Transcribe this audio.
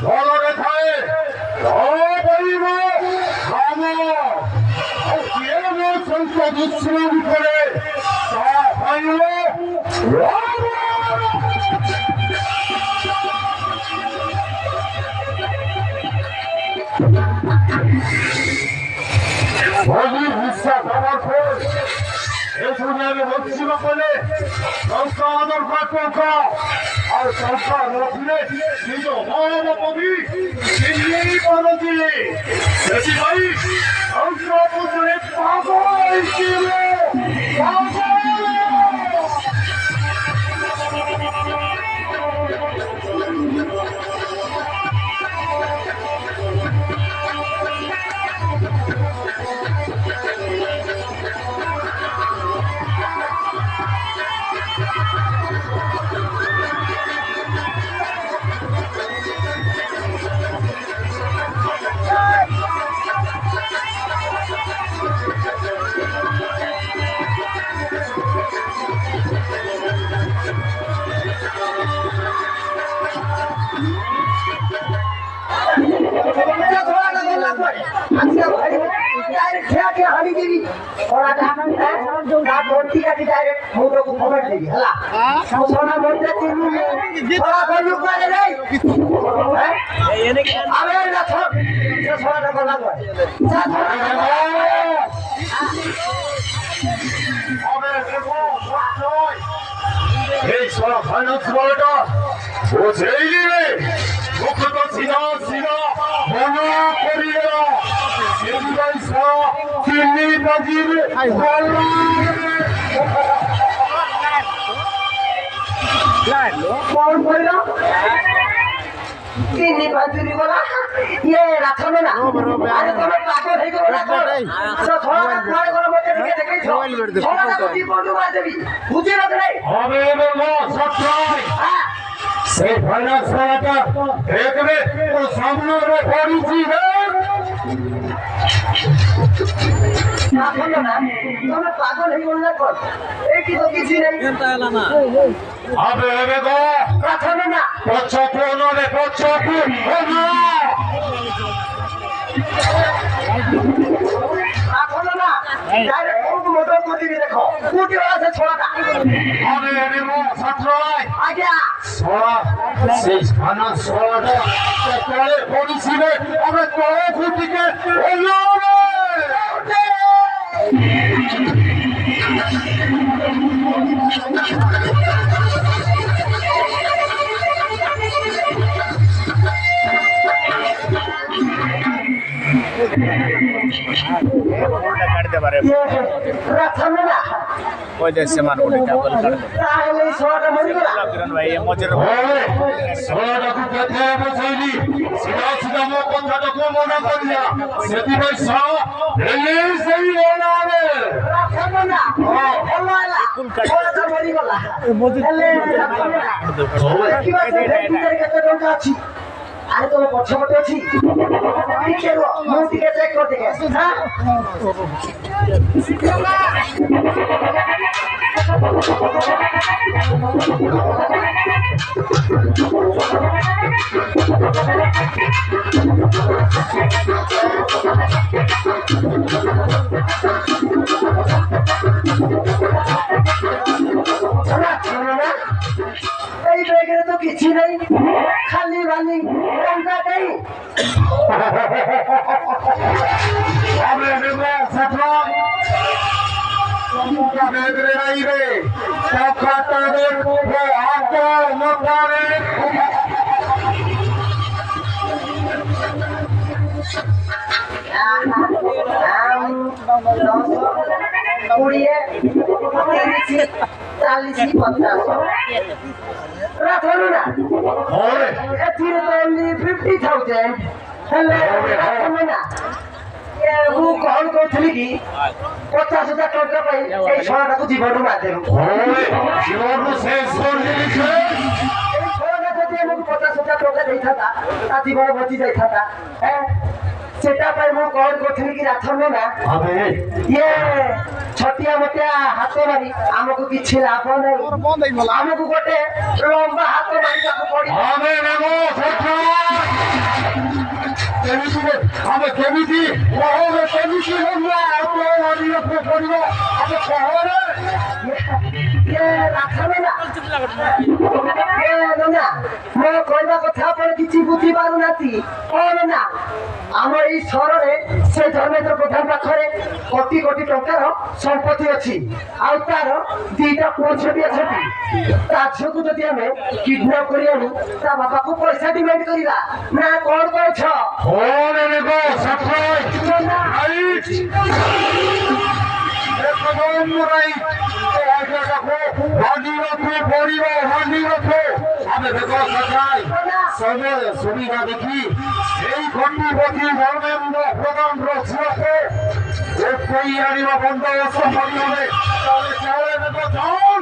ঘরে থাকে অবৈব খাম সংখ্যা বিশ্রাম করে তা হইল বিশ্বাস আমার এখানে বলছিল বলে সংখ্যা আদর সংখ্যা আর সংখ্যা নথিলে নিজ মহানবী দিল্লি পারতি ସେଥିପାଇଁ ସଂଖ୍ୟା ପଛରେ ପାଗଳ ছিল সেই ভয়ানক ছায়াটা দেখবে ও সামনে পড়েছি পাগল হয়ে গেল না এই কি তো কিছু নেই আবে হবে গো কথা না পছকো নলে পছকো না এখন না ডাইরেক্ট কোন মোটর কোটি দেখো কোটি আছে ছোড়াটা আবে হবে গো ছাত্রই আজ্ঞা ছোড়া সেই খানা ছোড়াটা তলে পড়েছিল আবে কোন কোটিকে হলো ওই যে সমান কোটি ডাবল কাট তাহলে সোটা মরি গলা কিরণ ভাই এ মজের সোটাକୁ କେତେ ବସେଇଲି ସିଧା ସିଧା ମୋ କଥାଟାକୁ ମନେ କରିଲା ସେଥିପାଇଁ ସହ ଏଇ ସେଇ ଓଲାରେ ରାଖନା ଭଲ ହେଲା সোটা ମରି ଗଲା ହେଲେ କେତେ ଟଙ୍କା ଅଛି আরে তোর পছপটে আছি ঠিক আছে মু টিকে চেক করতে গেছি হ্যাঁ এই ব্যাগে তো কিছু নেই খালি বালি টাকাটাই আরে রে ছাত্র তোমরা বেদরে নাই রে টাকাটাদের উপরে হাত মতারে কুড়িয়ে 30 40 রাখলো না এথিরে তো only 50,000 হেলে রাখলো না ମୁଁ କଣ କହୁଥିଲି କି 50,000 ଟଙ୍କା ପାଇଁ ଏଇ ଛଅଟାକୁ ଜୀବନରୁ ମାରିଦେବୁ ଜୀବନରୁ ଶେଷ କରିଦେଲି ଏଇ ଛଅଟା ଯଦି ଆମକୁ 50,000 ଟଙ୍କା ଦେଇଥାନ୍ତା ତା ଜୀବନ ବଞ୍ଚି ଯାଇଥାନ୍ତା সেটা পাই ମୁଁ କଣ କରୁଥିଲି କି ରାଥମ ନା ଇଏ ଛଟିଆ ମଟିଆ ହାତ ମାରି ଆମକୁ କିଛି ଲାଭ ନାହିଁ ବନ୍ଦ ହେଇଗଲା ଆମକୁ ଗୋଟେ ଲମ୍ବା ହାତ ମାରିବାକୁ ପଡିବ ଆମେ କେମିତି କେମିତି ପଡିବ ଆମେ ସହରରେ ମୋର କହିବା କଥା ଆପଣ କିଛି ବୁଝି ପାରୁନାହାନ୍ତି କଣ ନା ଆମ ଏଇ ସହରରେ ସେ ଧର୍ମେନ୍ଦ୍ର ପ୍ରଧାନ ପାଖରେ କୋଟି କୋଟି ଟଙ୍କାର ସମ୍ପତ୍ତି ଅଛି ଆଉ ତାର ଦିଟା ପୁଅ ଝିଅ ଅଛନ୍ତି ତା ଝିଅକୁ ଯଦି ଆମେ କିଡନାପ କରି ଆଣୁ ତା ବାପାକୁ ପଇସା ଡିମାଣ୍ଡ କରିବା ନା କଣ କହୁଛ সুবিধা দেখি এই খন্ডিপতি ধর্মেন্দ্র প্রধান ঝিওকে কই আনিব বন্দোবস্ত করি হবে তাহলে চাউলে দেখো চাউল